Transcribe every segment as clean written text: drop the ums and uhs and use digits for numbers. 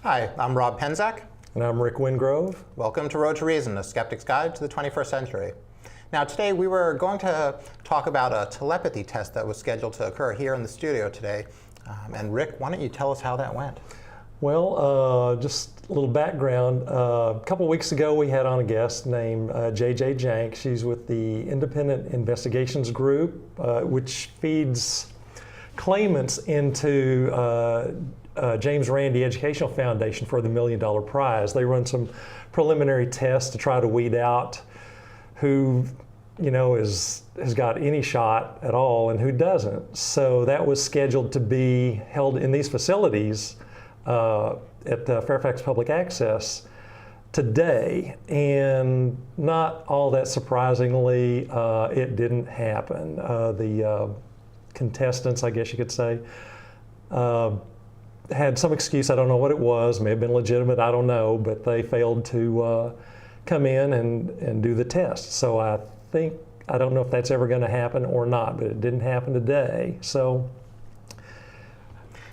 Hi, I'm Rob Penzak. And I'm Rick Wingrove. Welcome to Road to Reason, a skeptic's guide to the 21st century. Now today we were going to talk about a telepathy test that was scheduled to occur here in the studio today. And Rick, why don't you tell us how that went? Well, just a little background. A couple weeks ago we had on a guest named JJ Jank. She's with the Independent Investigations Group, which feeds claimants into James Randi Educational Foundation for the $1 Million Prize. They run some preliminary tests to try to weed out who, has got any shot at all and who doesn't. So that was scheduled to be held in these facilities at Fairfax Public Access today, and not all that surprisingly, it didn't happen. The contestants, I guess you could say, had some excuse. I don't know what it was. May have been legitimate. I don't know. But they failed to come in and do the test. So I don't know if that's ever going to happen or not. But it didn't happen today. So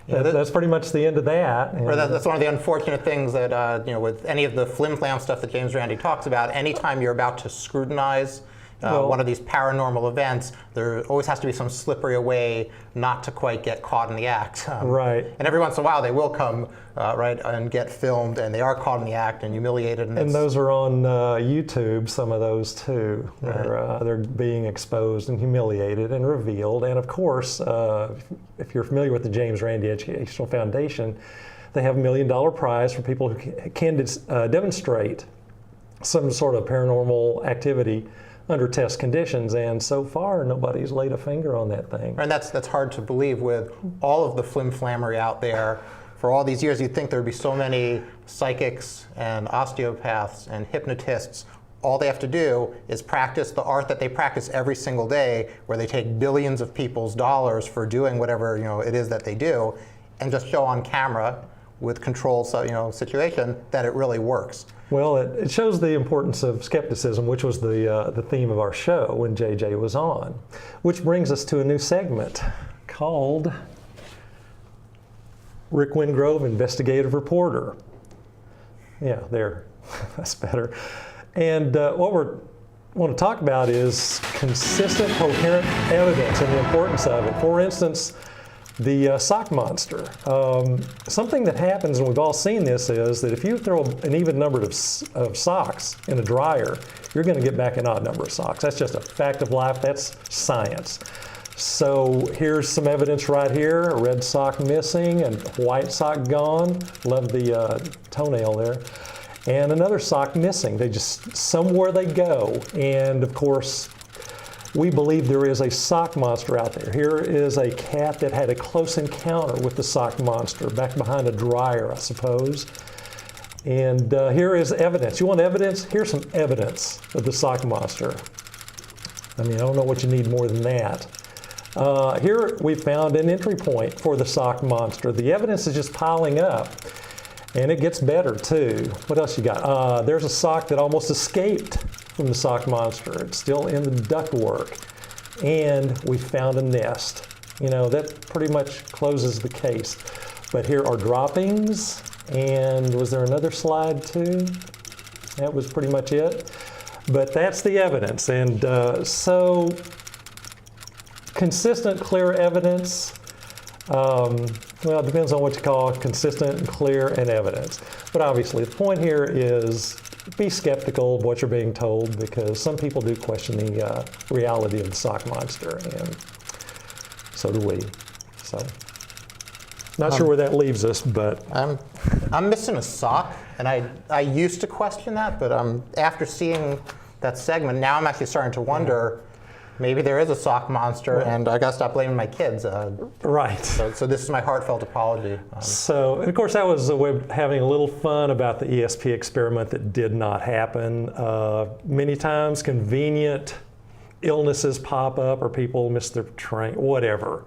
that's pretty much the end of that. Or that's one of the unfortunate things that with any of the flim-flam stuff that James Randi talks about. Anytime you're about to scrutinize one of these paranormal events, there always has to be some slippery way not to quite get caught in the act. Right. And every once in a while they will come and get filmed, and they are caught in the act and humiliated. And those are on YouTube, some of those too. Right. They're being exposed and humiliated and revealed. And of course, if you're familiar with the James Randi Educational Foundation, they have $1 Million Prize for people who can demonstrate some sort of paranormal activity under test conditions, and so far nobody's laid a finger on that thing. And that's hard to believe with all of the flim-flammery out there. For all these years, you'd think there'd be so many psychics and osteopaths and hypnotists. All they have to do is practice the art that they practice every single day, where they take billions of people's dollars for doing whatever it is that they do, and just show on camera with controlled situation that it really works. Well, it shows the importance of skepticism, which was the theme of our show when JJ was on. Which brings us to a new segment called Rick Wingrove, Investigative Reporter. Yeah, there, that's better. And what we want to talk about is consistent, coherent evidence and the importance of it. For instance, the sock monster. Something that happens, and we've all seen this, is that if you throw an even number of socks in a dryer, you're going to get back an odd number of socks. That's just a fact of life. That's science. So here's some evidence right here. A red sock missing and white sock gone. Love the toenail there. And another sock missing. They just, somewhere they go. And of course, we believe there is a sock monster out there. Here is a cat that had a close encounter with the sock monster back behind a dryer, I suppose. And here is evidence. You want evidence? Here's some evidence of the sock monster. I mean, I don't know what you need more than that. Here we found an entry point for the sock monster. The evidence is just piling up. And it gets better too. What else you got? There's a sock that almost escaped from the sock monster. It's still in the ductwork. And we found a nest. That pretty much closes the case. But here are droppings. And was there another slide too? That was pretty much it. But that's the evidence. And so consistent, clear evidence. Well, it depends on what you call consistent and clear and evidence. But obviously the point here is be skeptical of what you're being told, because some people do question the reality of the sock monster, and so do we. So, not sure where that leaves us, but I'm missing a sock, and I used to question that, but after seeing that segment, now I'm actually starting to wonder. Maybe there is a sock monster, and I got to stop blaming my kids. Right. So this is my heartfelt apology. So, and of course, that was a way of having a little fun about the ESP experiment that did not happen. Many times, convenient illnesses pop up, or people miss their train, whatever.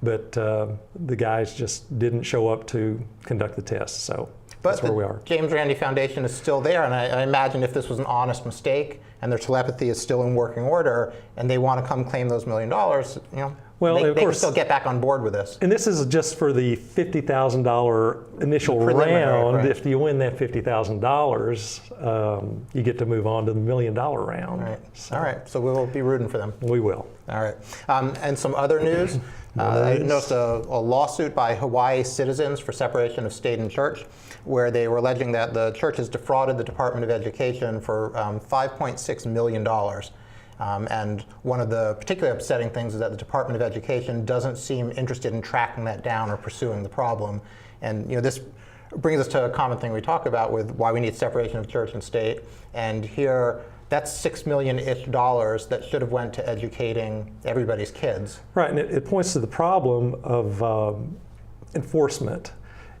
But the guys just didn't show up to conduct the test. So that's where we are. But the James Randi Foundation is still there, and I imagine if this was an honest mistake and their telepathy is still in working order, and they want to come claim those $1 million, Well, they of can course, still get back on board with this. and this is just for the $50,000 initial Preliminary, round. right. If you win that $50,000, you get to move on to the $1 million round. Right. So All right, so we will be rooting for them. we will. All right. And some other news. I noticed a lawsuit by Hawaii citizens for separation of state and church, where they were alleging that the church has defrauded the Department of Education for $5.6 million. And one of the particularly upsetting things is that the Department of Education doesn't seem interested in tracking that down or pursuing the problem. And this brings us to a common thing we talk about with why we need separation of church and state. And here, that's $6 million-ish that should have went to educating everybody's kids. Right, and it points to the problem of enforcement.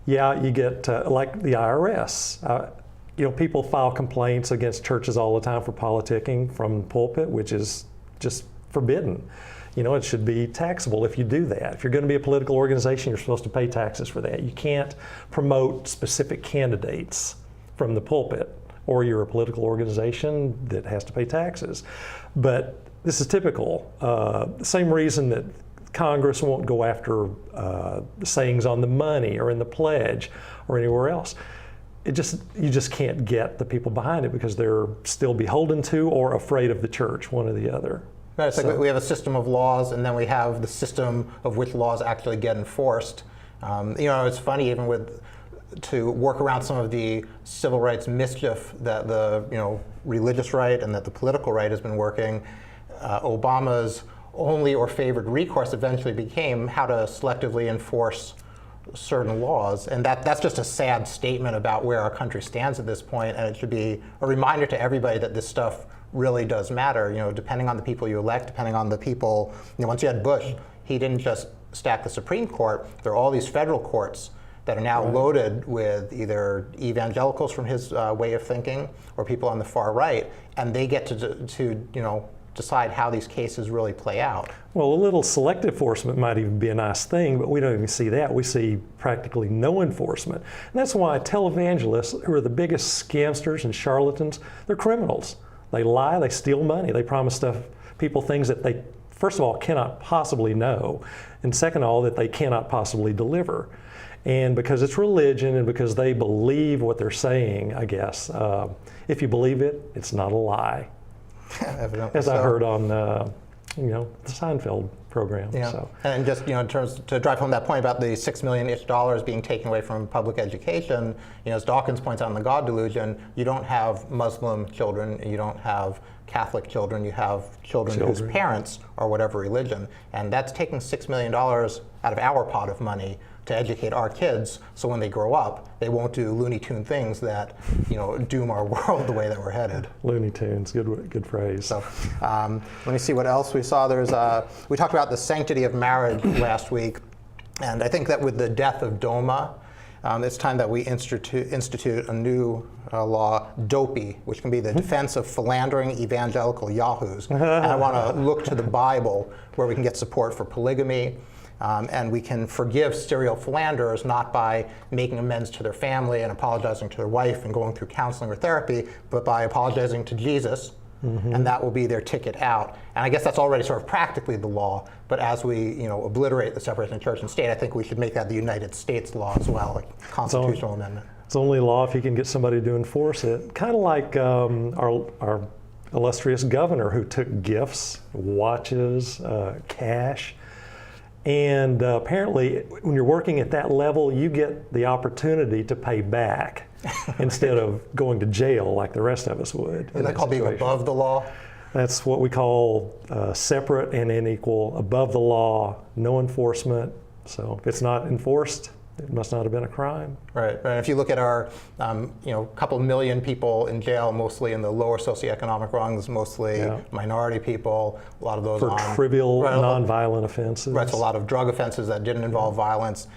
Yeah, you get like the IRS. People file complaints against churches all the time for politicking from the pulpit, which is just forbidden. It should be taxable if you do that. If you're going to be a political organization, you're supposed to pay taxes for that. You can't promote specific candidates from the pulpit, or you're a political organization that has to pay taxes. But this is typical. The same reason that Congress won't go after sayings on the money or in the pledge or anywhere else. You just can't get the people behind it because they're still beholden to or afraid of the church, one or the other. Right, it's like we have a system of laws, and then we have the system of which laws actually get enforced. It's funny even to work around some of the civil rights mischief that the religious right and that the political right has been working. Obama's only or favored recourse eventually became how to selectively enforce certain laws, and that's just a sad statement about where our country stands at this point, and it should be a reminder to everybody that this stuff really does matter, depending on the people you elect, depending on the people, once you had Bush, he didn't just stack the Supreme Court, there are all these federal courts that are now loaded with either evangelicals from his way of thinking or people on the far right, and they get to decide how these cases really play out. Well, a little selective enforcement might even be a nice thing, but we don't even see that. We see practically no enforcement. And that's why televangelists, who are the biggest scamsters and charlatans, they're criminals. They lie, they steal money, they promise people things that they, first of all, cannot possibly know, and second of all, that they cannot possibly deliver. And because it's religion and because they believe what they're saying, I guess, if you believe it, it's not a lie. As I heard on, the Seinfeld program. Yeah. So. And just in terms to drive home that point about the $6 million-ish being taken away from public education, as Dawkins points out in The God Delusion, you don't have Muslim children, you don't have Catholic children, you have children whose parents are whatever religion, and that's taking $6 million out of our pot of money to educate our kids, so when they grow up, they won't do Looney Tune things that, doom our world the way that we're headed. Looney Tunes, good phrase. So, let me see what else we saw. We talked about the sanctity of marriage last week, and I think that with the death of DOMA, it's time that we institute a new law, DOPI, which can be the Defense of Philandering Evangelical Yahoos. And I want to look to the Bible, where we can get support for polygamy. And we can forgive serial philanderers not by making amends to their family and apologizing to their wife and going through counseling or therapy, but by apologizing to Jesus, and that will be their ticket out. And I guess that's already sort of practically the law, but as we obliterate the separation of church and state, I think we should make that the United States law as well, like constitutional amendment. It's only law if you can get somebody to enforce it. Kind of like our illustrious governor who took gifts, watches, cash. And apparently, when you're working at that level, you get the opportunity to pay back instead of going to jail like the rest of us would. Is that called being above the law? That's what we call separate and unequal, above the law, no enforcement. So if it's not enforced, it must not have been a crime. Right. And if you look at our, couple million people in jail, mostly in the lower socioeconomic rungs, mostly minority people, a lot of those for trivial, nonviolent offenses. Right. So a lot of drug offenses that didn't involve violence,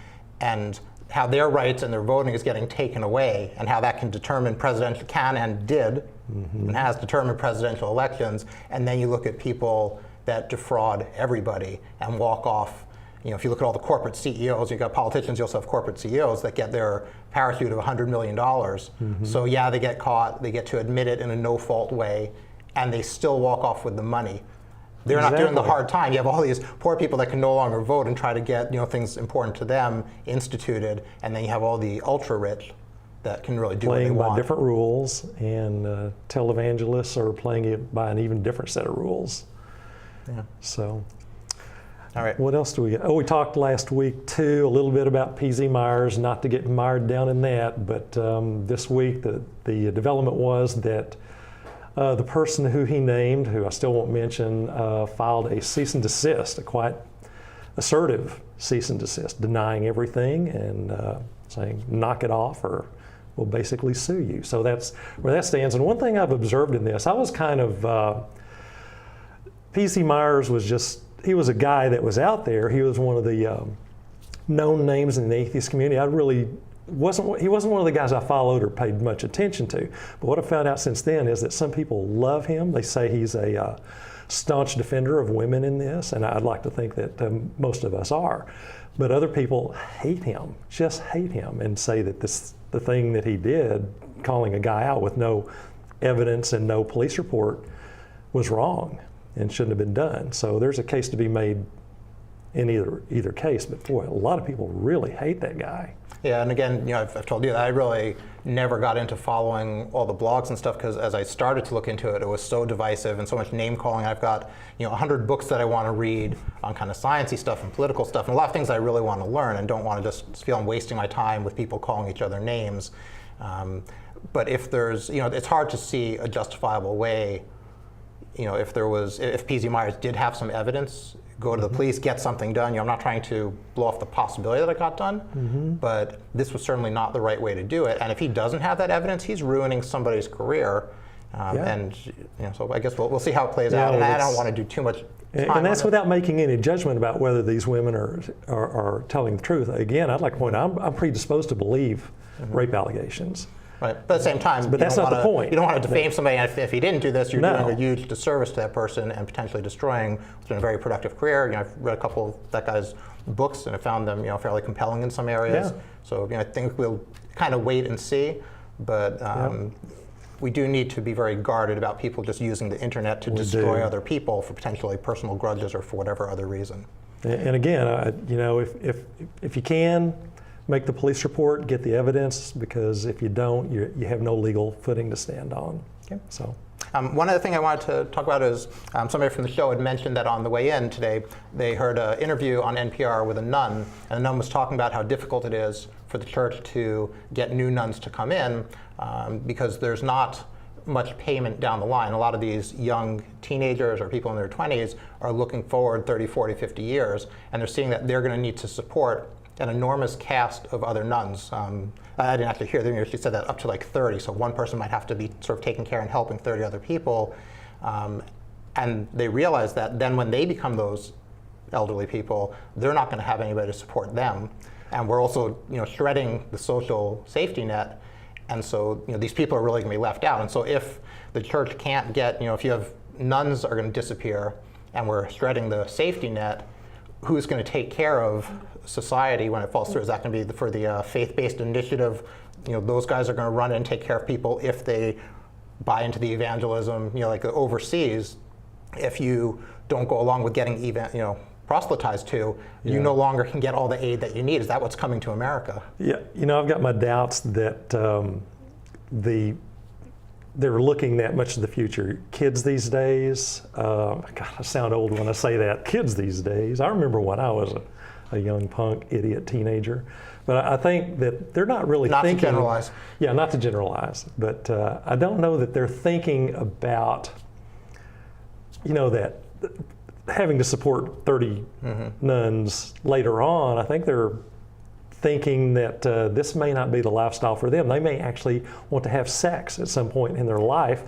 and how their rights and their voting is getting taken away, and how that can determine and did, and has determined presidential elections. And then you look at people that defraud everybody and walk off. If you look at all the corporate CEOs, you've got politicians, you also have corporate CEOs that get their parachute of $100 million. So yeah, they get caught, they get to admit it in a no-fault way, and they still walk off with the money. they're not doing the Exactly. hard time. You have all these poor people that can no longer vote and try to get things important to them instituted, and then you have all the ultra rich that can really do what they Playing by want. different rules, and televangelists are playing it by an even different set of rules. Yeah. So, All right. what else do we get? Oh, we talked last week too a little bit about PZ Myers, not to get mired down in that, but this week the development was that the person who he named, who I still won't mention, filed a cease and desist, a quite assertive cease and desist, denying everything and saying, knock it off or we'll basically sue you. So that's where that stands. And one thing I've observed in this, I was kind of, P.C. Myers was he was a guy that was out there. He was one of the known names in the atheist community. He wasn't one of the guys I followed or paid much attention to. But what I found out since then is that some people love him. They say he's a staunch defender of women in this, and I'd like to think that most of us are. But other people hate him, just hate him, and say that the thing that he did, calling a guy out with no evidence and no police report, was wrong and shouldn't have been done. So there's a case to be made in either case. But boy, a lot of people really hate that guy. Yeah, and again, I've told you that I really never got into following all the blogs and stuff because as I started to look into it, it was so divisive and so much name calling. I've got 100 books that I want to read on kind of sciencey stuff and political stuff, and a lot of things I really want to learn and don't want to just feel I'm wasting my time with people calling each other names. But if there's, it's hard to see a justifiable way. If PZ Myers did have some evidence, go to the police, get something done. I'm not trying to blow off the possibility that it got done, but this was certainly not the right way to do it. And if he doesn't have that evidence, he's ruining somebody's career. And so I guess we'll see how it plays out. And I don't want to do too much time And that's on it. without making any judgment about whether these women are telling the truth. Again, I'd like to point out, I'm predisposed to believe rape allegations. Right, but at the same time, But that's not the point. You don't want to defame somebody, and if he didn't do this, you're No. doing a huge disservice to that person and potentially destroying what's been a very productive career. I've read a couple of that guy's books, and I found them, fairly compelling in some areas. Yeah. So, I think we'll kind of wait and see, but we do need to be very guarded about people just using the internet to destroy do. other people for potentially personal grudges or for whatever other reason. And again, if you can, make the police report, get the evidence, because if you don't, you have no legal footing to stand on. Okay. So. One other thing I wanted to talk about is somebody from the show had mentioned that on the way in today, they heard an interview on NPR with a nun, and the nun was talking about how difficult it is for the church to get new nuns to come in because there's not much payment down the line. A lot of these young teenagers or people in their 20s are looking forward 30, 40, 50 years, and they're seeing that they're going to need to support an enormous cast of other nuns. I didn't actually hear them. She said that up to like 30, so one person might have to be sort of taking care and helping 30 other people. And they realize that then when they become those elderly people, they're not going to have anybody to support them. And we're also shredding the social safety net. And so these people are really going to be left out. And so if the church can't get, if you have nuns are going to disappear and we're shredding the safety net, who's going to take care of society when it falls through? Is that going to be for the faith-based initiative? Those guys are going to run in and take care of people if they buy into the evangelism, like overseas. If you don't go along with getting proselytized to, you no longer can get all the aid that you need. Is that what's coming to America? Yeah, I've got my doubts that they're looking that much to the future. Kids these days, God, I sound old when I say that. Kids these days, I remember when I was a young punk, idiot teenager. But I think that they're not really thinking. Not to generalize. Yeah, not to generalize. But I don't know that they're thinking about, that having to support 30 nuns later on. I think they're thinking that this may not be the lifestyle for them. They may actually want to have sex at some point in their life.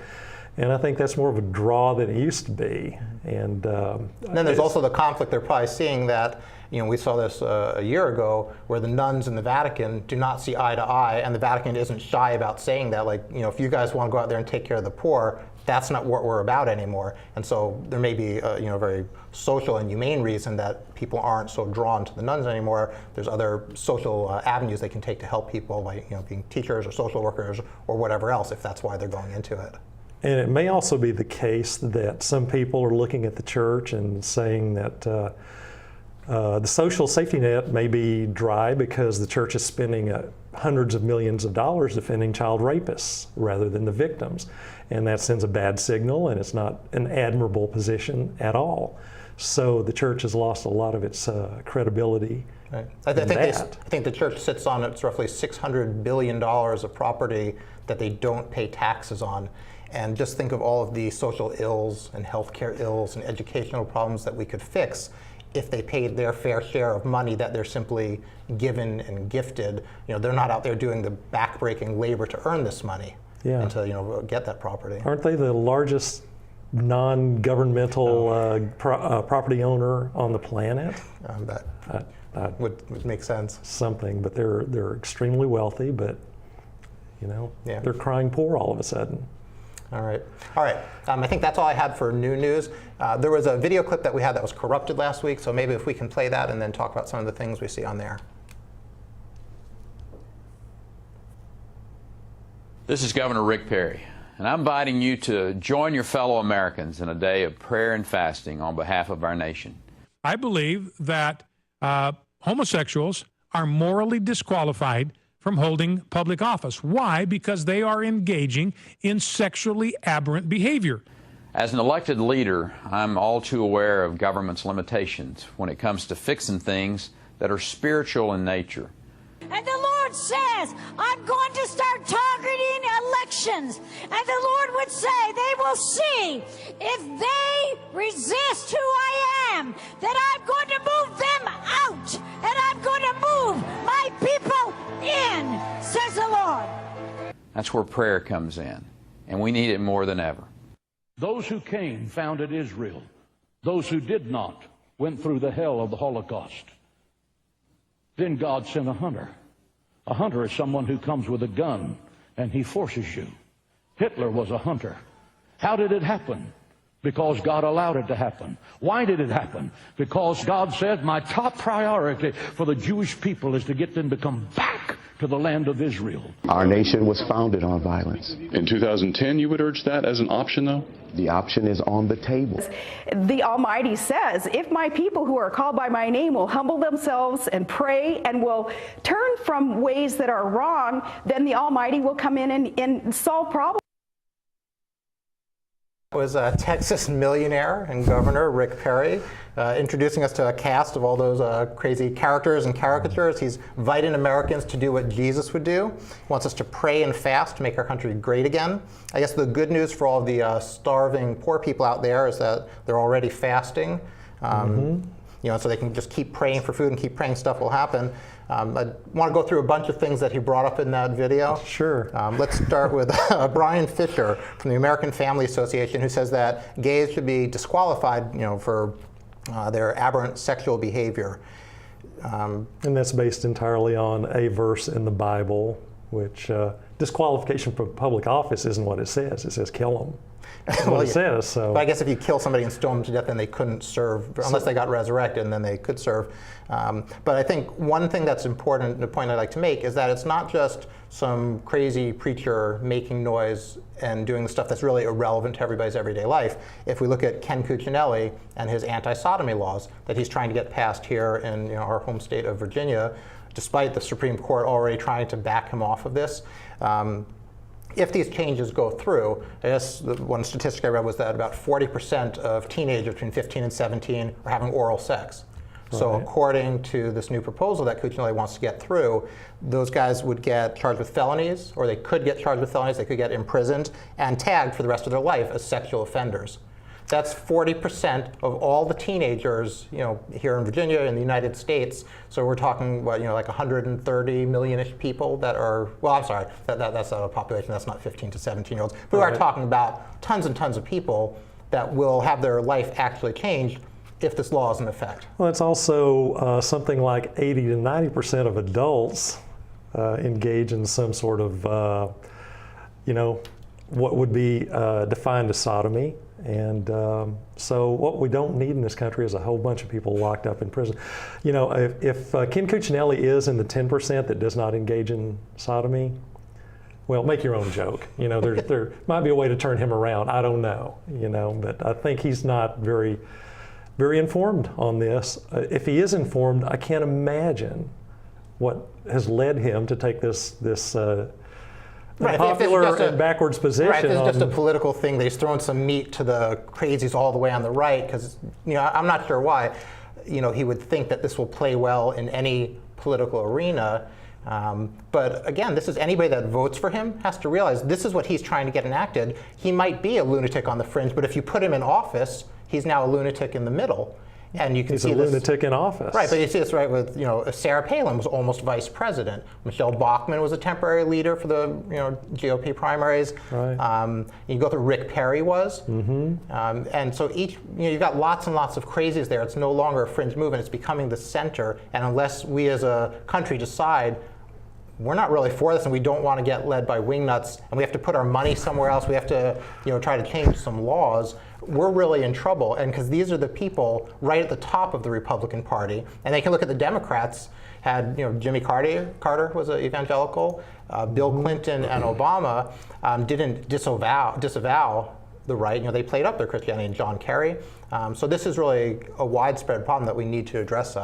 And I think that's more of a draw than it used to be. And then there's also the conflict they're probably seeing that, we saw this a year ago, where the nuns in the Vatican do not see eye to eye, and the Vatican isn't shy about saying that, if you guys want to go out there and take care of the poor, that's not what we're about anymore. And so there may be a very social and humane reason that people aren't so drawn to the nuns anymore. There's other social avenues they can take to help people by being teachers or social workers or whatever else, if that's why they're going into it. And it may also be the case that some people are looking at the church and saying that the social safety net may be dry because the church is spending hundreds of millions of dollars defending child rapists rather than the victims. And that sends a bad signal, and it's not an admirable position at all. So the church has lost a lot of its credibility. Right. I think the church sits on its roughly $600 billion of property that they don't pay taxes on. And just think of all of the social ills and healthcare ills and educational problems that we could fix if they paid their fair share of money that they're simply given and gifted. They're not out there doing the backbreaking labor to earn this money and to get that property. Aren't they the largest non-governmental property owner on the planet? That would make sense. Something, but they're extremely wealthy, but they're crying poor all of a sudden. All right. I think that's all I had for new news. There was a video clip that we had that was corrupted last week, so maybe if we can play that and then talk about some of the things we see on there. This is Governor Rick Perry, and I'm inviting you to join your fellow Americans in a day of prayer and fasting on behalf of our nation. I believe that homosexuals are morally disqualified from holding public office. Why? Because they are engaging in sexually aberrant behavior. As an elected leader, I'm all too aware of government's limitations when it comes to fixing things that are spiritual in nature. And the Lord says, I'm going to start targeting elections. And the Lord would say, they will see if they resist who I am, that I'm going to move them out, and I'm going to move my people in, says the Lord. That's where prayer comes in, and we need it more than ever. Those who came founded Israel. Those who did not went through the hell of the Holocaust. Then God sent a hunter. A hunter is someone who comes with a gun and he forces you. Hitler was a hunter. How did it happen? Because God allowed it to happen. Why did it happen? Because God said, my top priority for the Jewish people is to get them to come back to the land of Israel. Our nation was founded on violence. In 2010, you would urge that as an option, though? The option is on the table. The Almighty says, if my people who are called by my name will humble themselves and pray and will turn from ways that are wrong, then the Almighty will come in and solve problems. Was a Texas millionaire and governor, Rick Perry, introducing us to a cast of all those crazy characters and caricatures. He's inviting Americans to do what Jesus would do. He wants us to pray and fast to make our country great again. I guess the good news for all of the starving poor people out there is that they're already fasting. So they can just keep praying for food and keep praying stuff will happen. I want to go through a bunch of things that he brought up in that video. Sure. Let's start with Brian Fisher from the American Family Association, who says that gays should be disqualified, for their aberrant sexual behavior. And that's based entirely on a verse in the Bible, which disqualification from public office isn't what it says. It says kill them. That's what it says. So. But I guess if you kill somebody and stone them to death, then they couldn't serve, unless they got resurrected, and then they could serve. But I think one thing that's important, the point I'd like to make, is that it's not just some crazy preacher making noise and doing the stuff that's really irrelevant to everybody's everyday life. If we look at Ken Cuccinelli and his anti-sodomy laws that he's trying to get passed here in our home state of Virginia, despite the Supreme Court already trying to back him off of this, if these changes go through, I guess the one statistic I read was that about 40% of teenagers between 15 and 17 are having oral sex. So according to this new proposal that Cuccinelli wants to get through, those guys would get charged with felonies, or they could get charged with felonies, they could get imprisoned and tagged for the rest of their life as sexual offenders. That's 40% of all the teenagers, here in Virginia, in the United States. So we're talking, like 130 million-ish people that are, well, I'm sorry, that's not a population, that's not 15 to 17-year-olds. But we are talking about tons and tons of people that will have their life actually changed if this law is in effect. Well, it's also something like 80 to 90% of adults engage in some sort of, what would be defined as sodomy. And so what we don't need in this country is a whole bunch of people locked up in prison. If Ken Cuccinelli is in the 10% that does not engage in sodomy, well, make your own joke. You know, there might be a way to turn him around. I don't know, you know, but I think he's not very informed on this. If he is informed, I can't imagine what has led him to take this Right, popular and backwards position. Right, if it's just a political thing, they've thrown some meat to the crazies all the way on the right, because, you know, I'm not sure why, you know, he would think that this will play well in any political arena. But again, this is anybody that votes for him has to realize this is what he's trying to get enacted. He might be a lunatic on the fringe, but if you put him in office, he's now a lunatic in the middle. And you can see this. He's a lunatic in office. Right, but you see this right with, you know, Sarah Palin was almost vice president. Michelle Bachmann was a temporary leader for the, you know, GOP primaries. Right. You go through Rick Perry was. And so each, you know, you've got lots and lots of crazies there. It's no longer a fringe movement. It's becoming the center. And unless we as a country decide we're not really for this and we don't want to get led by wingnuts and we have to put our money somewhere else, we have to, you know, try to change some laws, we're really in trouble. And because these are the people right at the top of the Republican Party, and they can look at the Democrats, had, you know, Jimmy Carter was an evangelical, Bill Clinton and Obama didn't disavow the right. You know, they played up their Christianity, and John Kerry. So this is really a widespread problem that we need to address.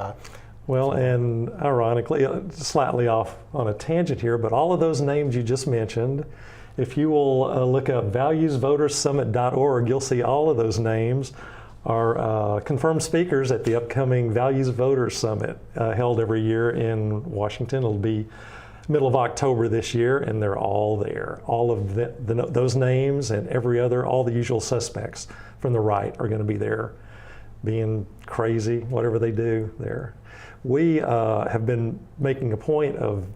Well, and ironically, slightly off on a tangent here, but all of those names you just mentioned, if you will look up valuesvoterssummit.org, you'll see all of those names are confirmed speakers at the upcoming Values Voters Summit held every year in Washington. It'll be middle of October this year, and they're all there. All of those names and all the usual suspects from the right are going to be there, being crazy, whatever they do there. We have been making a point of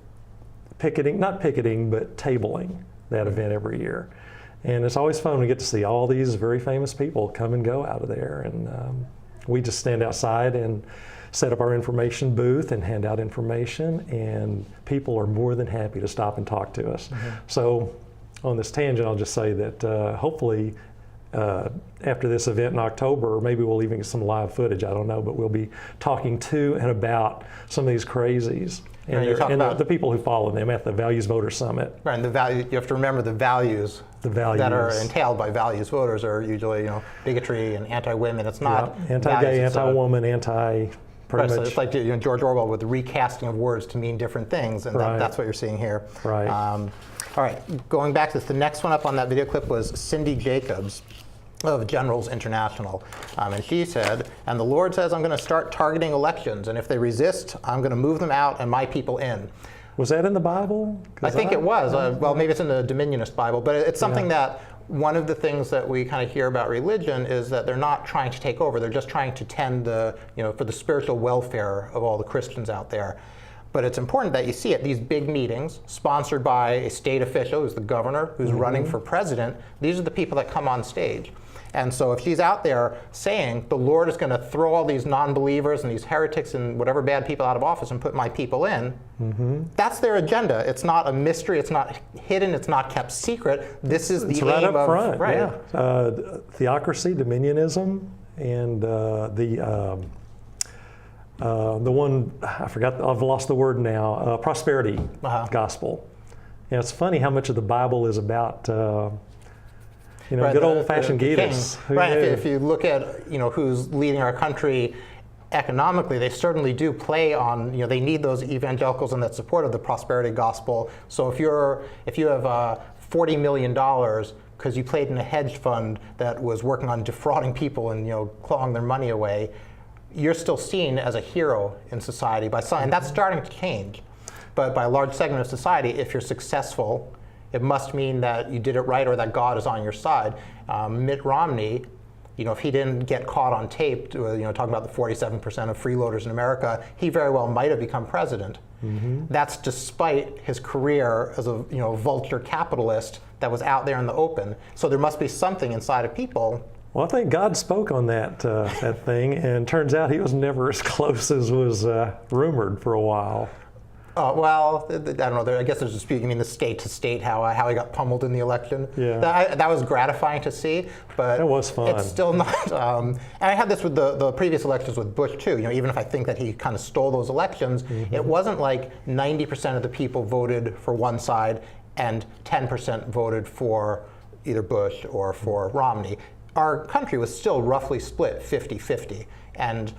not picketing, but tabling that event every year. And it's always fun to get to see all these very famous people come and go out of there. And we just stand outside and set up our information booth and hand out information, and people are more than happy to stop and talk to us. So on this tangent, I'll just say that hopefully after this event in October, or maybe we'll even get some live footage, I don't know, but we'll be talking to and about some of these crazies and, the people who follow them at the Values Voters Summit. Right, and the value, you have to remember the values that are entailed by values voters are usually, you know, bigotry and anti-women. It's not anti-gay, anti-woman, pretty much. So it's like, you know, George Orwell with the recasting of words to mean different things, and that's what you're seeing here. Right. All right, going back to this, the next one up on that video clip was Cindy Jacobs of Generals International. And she said, and the Lord says, I'm going to start targeting elections, and if they resist, I'm going to move them out and my people in. Was that in the Bible? I think it was. Well, maybe it's in the Dominionist Bible, but it's something that one of the things that we kind of hear about religion is that they're not trying to take over. They're just trying to tend for the spiritual welfare of all the Christians out there. But it's important that you see at these big meetings, sponsored by a state official, who's the governor, who's running for president. These are the people that come on stage. And so if she's out there saying the Lord is going to throw all these non-believers and these heretics and whatever bad people out of office and put my people in, that's their agenda. It's not a mystery. It's not hidden. It's not kept secret. This is the aim right up of front. Right. Yeah. Theocracy, dominionism, and the one I forgot. I've lost the word now. Prosperity gospel. Yeah, it's funny how much of the Bible is about. Good old-fashioned Gaius. Right. If you look at who's leading our country economically, they certainly do play on. They need those evangelicals and that support of the prosperity gospel. So if you have $40 million because you played in a hedge fund that was working on defrauding people and clawing their money away, you're still seen as a hero in society by some, and that's starting to change. But by a large segment of society, if you're successful, it must mean that you did it right or that God is on your side. Mitt Romney, if he didn't get caught on tape, talking about the 47% of freeloaders in America, he very well might have become president. That's despite his career as a vulture capitalist that was out there in the open. So there must be something inside of people. Well, I think God spoke on that thing, and turns out he was never as close as was rumored for a while. Well, I don't know. I guess there's a dispute. You mean the state to state, how he got pummeled in the election? Yeah. That was gratifying to see, but that was fun. It's still not. And I had this with the previous elections with Bush too. Even if I think that he kind of stole those elections, it wasn't like 90% of the people voted for one side and 10% voted for either Bush or for Romney. Our country was still roughly split 50-50. And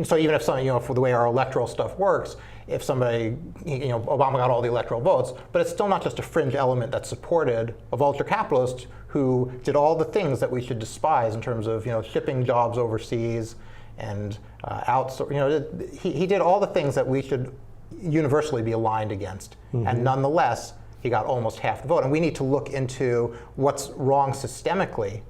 so even if something, for the way our electoral stuff works, if somebody, Obama got all the electoral votes, but it's still not just a fringe element that's supported of ultra-capitalists who did all the things that we should despise in terms of, shipping jobs overseas and outsourcing. He did all the things that we should universally be aligned against. And nonetheless, he got almost half the vote. And we need to look into what's wrong systemically,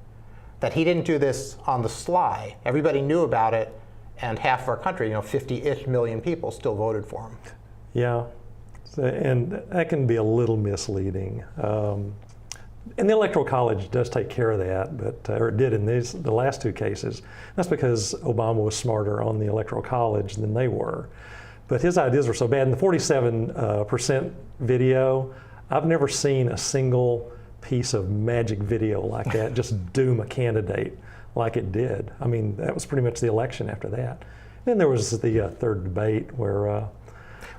that he didn't do this on the sly. Everybody knew about it, and half of our country, 50-ish million people still voted for him. Yeah, and that can be a little misleading. And the Electoral College does take care of that, or it did in the last two cases. That's because Obama was smarter on the Electoral College than they were. But his ideas were so bad. In the 47% video, I've never seen a single piece of magic video like that just doom a candidate like it did. I mean, that was pretty much the election after that. Then there was the third debate where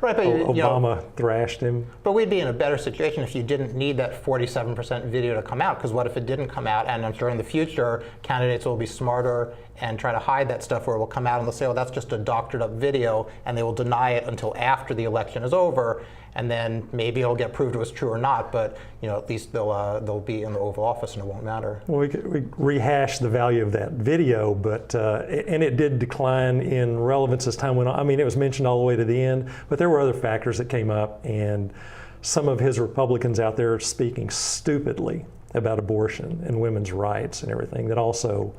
right, but, Obama thrashed him. But we'd be in a better situation if you didn't need that 47% video to come out, because what if it didn't come out? And I'm sure in the future, candidates will be smarter and try to hide that stuff, where it will come out and they'll say, oh, that's just a doctored up video, and they will deny it until after the election is over, and then maybe it'll get proved it was true or not, but at least they'll be in the Oval Office and it won't matter. Well, we rehashed the value of that video, but and it did decline in relevance as time went on. I mean, it was mentioned all the way to the end, but there were other factors that came up, and some of his Republicans out there speaking stupidly about abortion and women's rights and everything that also,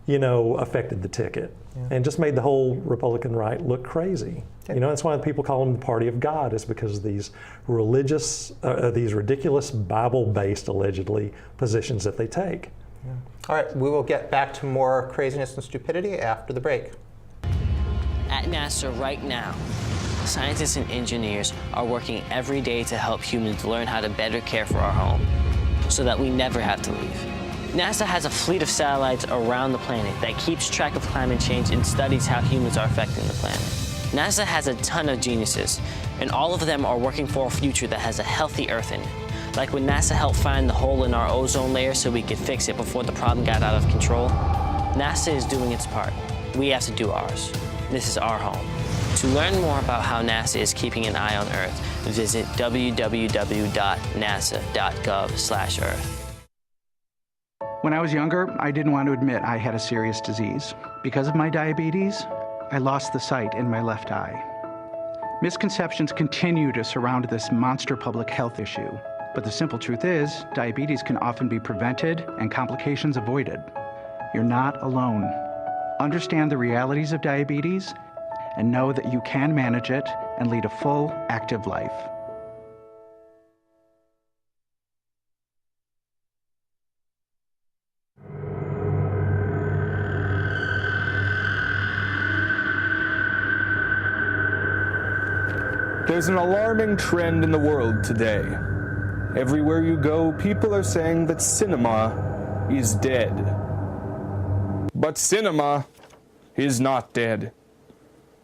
affected the ticket and just made the whole Republican right look crazy. That's why people call them the party of God, is because of these these ridiculous Bible-based, allegedly, positions that they take. Yeah. All right, we will get back to more craziness and stupidity after the break. At NASA right now, scientists and engineers are working every day to help humans learn how to better care for our home so that we never have to leave. NASA has a fleet of satellites around the planet that keeps track of climate change and studies how humans are affecting the planet. NASA has a ton of geniuses, and all of them are working for a future that has a healthy Earth in it. Like when NASA helped find the hole in our ozone layer so we could fix it before the problem got out of control, NASA is doing its part. We have to do ours. This is our home. To learn more about how NASA is keeping an eye on Earth, visit www.nasa.gov/Earth. When I was younger, I didn't want to admit I had a serious disease. Because of my diabetes, I lost the sight in my left eye. Misconceptions continue to surround this monster public health issue. But the simple truth is, diabetes can often be prevented and complications avoided. You're not alone. Understand the realities of diabetes and know that you can manage it and lead a full, active life. There's an alarming trend in the world today. Everywhere you go, people are saying that cinema is dead. But cinema is not dead.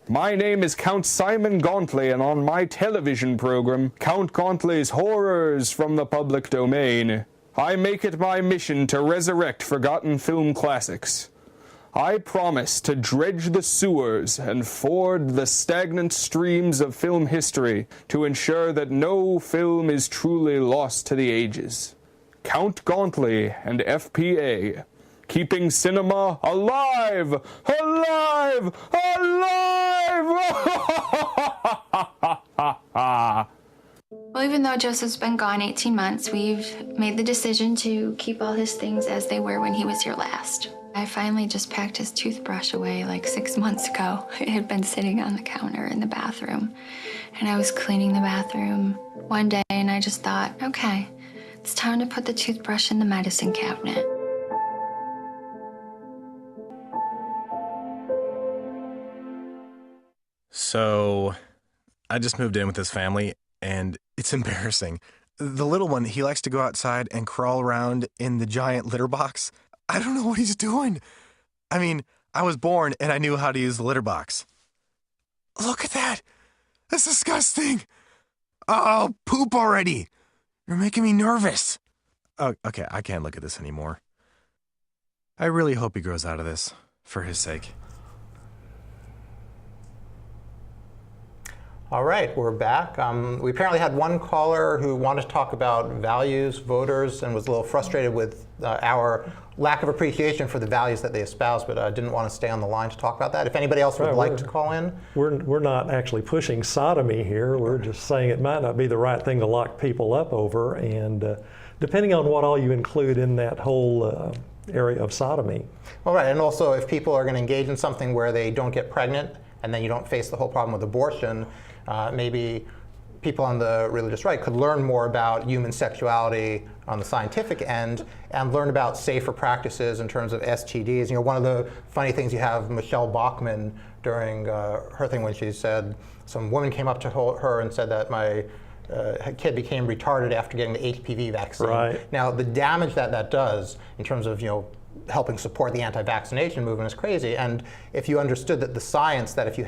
My name is Count Simon Gauntley, and on my television program, Count Gauntley's Horrors from the Public Domain, I make it my mission to resurrect forgotten film classics. I promise to dredge the sewers and ford the stagnant streams of film history to ensure that no film is truly lost to the ages. Count Gauntley and FPA, keeping cinema alive! Alive! Alive! Well, even though Joseph's been gone 18 months, we've made the decision to keep all his things as they were when he was here last. I finally just packed his toothbrush away like 6 months ago. It had been sitting on the counter in the bathroom. And I was cleaning the bathroom one day and I just thought, okay, it's time to put the toothbrush in the medicine cabinet. So, I just moved in with his family, and it's embarrassing. The little one, he likes to go outside and crawl around in the giant litter box. I don't know what he's doing. I mean, I was born and I knew how to use the litter box. Look at that. That's disgusting. Oh, poop already. You're making me nervous. Oh, okay, I can't look at this anymore. I really hope he grows out of this, for his sake. All right, we're back. We apparently had one caller who wanted to talk about values, voters, and was a little frustrated with our lack of appreciation for the values that they espouse, but didn't want to stay on the line to talk about that. If anybody else would like to call in. We're not actually pushing sodomy here. We're just saying it might not be the right thing to lock people up over, and depending on what all you include in that whole area of sodomy. All right, and also if people are going to engage in something where they don't get pregnant, and then you don't face the whole problem with abortion, maybe people on the religious right could learn more about human sexuality on the scientific end and learn about safer practices in terms of STDs. You know, one of the funny things, you have Michelle Bachmann during her thing when she said, some woman came up to her and said that my kid became retarded after getting the HPV vaccine. Right. Now, the damage that that does in terms of, you know, helping support the anti-vaccination movement is crazy. And if you understood that the science that if you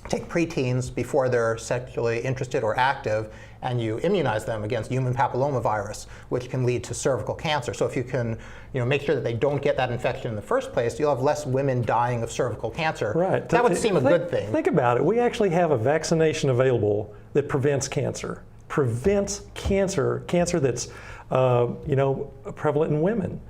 take preteens before they're sexually interested or active, and you immunize them against human papillomavirus, which can lead to cervical cancer. So if you can, you know, make sure that they don't get that infection in the first place, you'll have less women dying of cervical cancer. Right. That would seem a good thing. Think about it. We actually have a vaccination available that prevents cancer. Prevents cancer that's, you know, prevalent in women.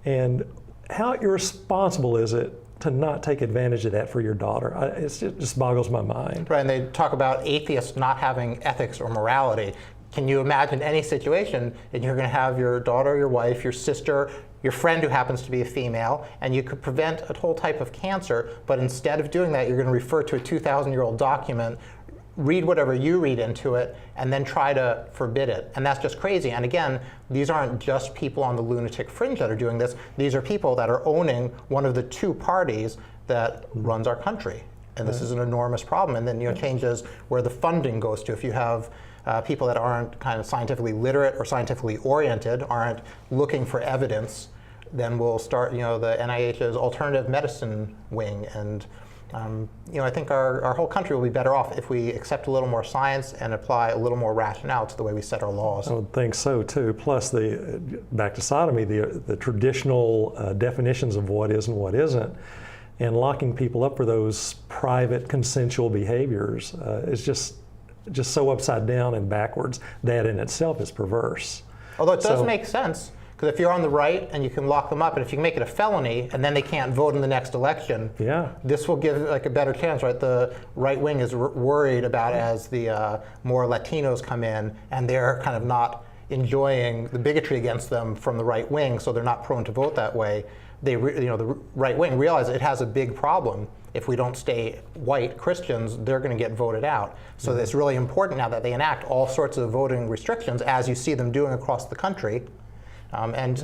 And how irresponsible is it to not take advantage of that for your daughter? It just boggles my mind. Right, and they talk about atheists not having ethics or morality. Can you imagine any situation that you're going to have your daughter, your wife, your sister, your friend who happens to be a female, and you could prevent a whole type of cancer, but instead of doing that, you're going to refer to a 2,000-year-old document, read whatever you read into it, and then try to forbid it. And that's just crazy. And again, these aren't just people on the lunatic fringe that are doing this. These are people that are owning one of the two parties that runs our country. And this is an enormous problem. And then, you know, changes where the funding goes to. If you have people that aren't kind of scientifically literate or scientifically oriented, aren't looking for evidence, then we'll start, you know, the NIH's alternative medicine wing. And you know, I think our whole country will be better off if we accept a little more science and apply a little more rationale to the way we set our laws. I would think so too. Plus, back to sodomy, the traditional definitions of what is and what isn't, and locking people up for those private consensual behaviors is just so upside down and backwards. That in itself is perverse. Although it does make sense. Because if you're on the right and you can lock them up, and if you can make it a felony and then they can't vote in the next election, this will give like a better chance, right? The right wing is worried about as the more Latinos come in and they're kind of not enjoying the bigotry against them from the right wing, so they're not prone to vote that way. The right wing realize it has a big problem. If we don't stay white Christians, they're going to get voted out. So it's really important now that they enact all sorts of voting restrictions, as you see them doing across the country. And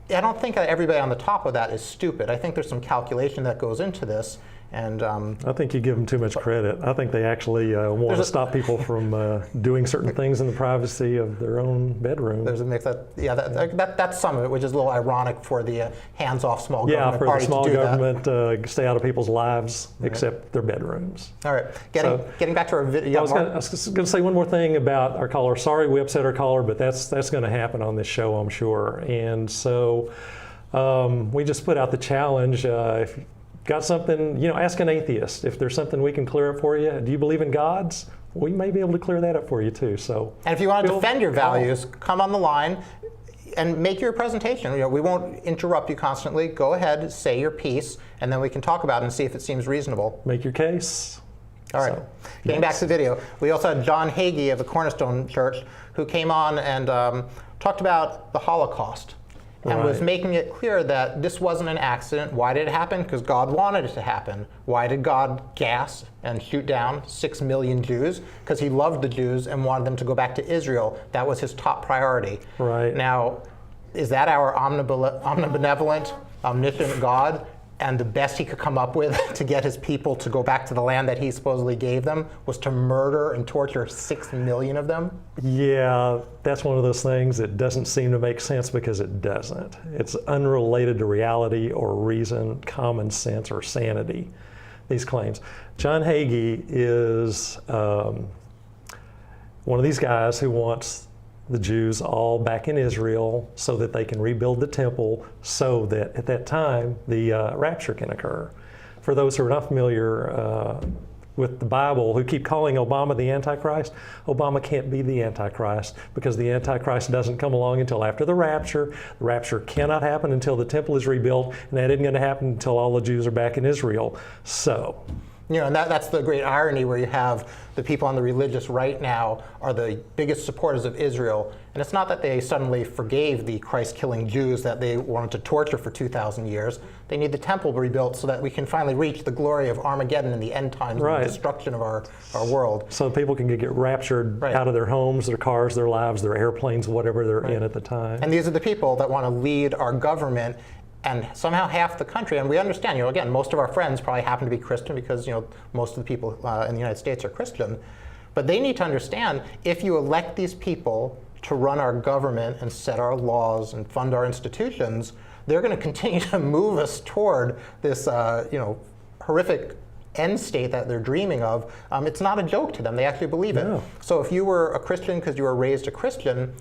I don't think that everybody on the top of that is stupid. I think there's some calculation that goes into this. And I think you give them too much credit. I think they actually want to stop people from doing certain things in the privacy of their own bedroom. There's a mix that's some of it, which is a little ironic for the hands-off small government for party the small to do government stay out of people's lives except their bedrooms. All right, getting back to our video. I was going to say one more thing about our caller. Sorry we upset our caller, but that's going to happen on this show, I'm sure. And so we just put out the challenge. If got something, you know, ask an atheist if there's something we can clear up for you. Do you believe in gods? We may be able to clear that up for you too. So, and if you want to defend your values, come on the line and make your presentation. You know, we won't interrupt you constantly. Go ahead, say your piece, and then we can talk about it and see if it seems reasonable. Make your case. All right. Getting back to the video, we also had John Hagee of the Cornerstone Church who came on and talked about the Holocaust. And was making it clear that this wasn't an accident. Why did it happen? Because God wanted it to happen. Why did God gas and shoot down 6 million Jews? Because he loved the Jews and wanted them to go back to Israel. That was his top priority. Right. Now, is that our omnibenevolent, omniscient God? And the best he could come up with to get his people to go back to the land that he supposedly gave them was to murder and torture 6 million of them? Yeah, that's one of those things that doesn't seem to make sense because it doesn't. It's unrelated to reality or reason, common sense, or sanity, these claims. John Hagee is one of these guys who wants the Jews all back in Israel so that they can rebuild the temple so that at that time the rapture can occur. For those who are not familiar with the Bible, who keep calling Obama the Antichrist, Obama can't be the Antichrist because the Antichrist doesn't come along until after the rapture. The rapture cannot happen until the temple is rebuilt, and that isn't going to happen until all the Jews are back in Israel. So, you know, and that's the great irony where you have the people on the religious right now are the biggest supporters of Israel. And it's not that they suddenly forgave the Christ-killing Jews that they wanted to torture for 2,000 years. They need the temple rebuilt so that we can finally reach the glory of Armageddon and the end times and the destruction of our world. So people can get raptured out of their homes, their cars, their lives, their airplanes, whatever they're in at the time. And these are the people that want to lead our government, and somehow half the country, and we understand, you know, again, most of our friends probably happen to be Christian because, you know, most of the people in the United States are Christian. But they need to understand, if you elect these people to run our government and set our laws and fund our institutions, they're going to continue to move us toward this, you know, horrific end state that they're dreaming of. It's not a joke to them. They actually believe it. So if you were a Christian because you were raised a Christian,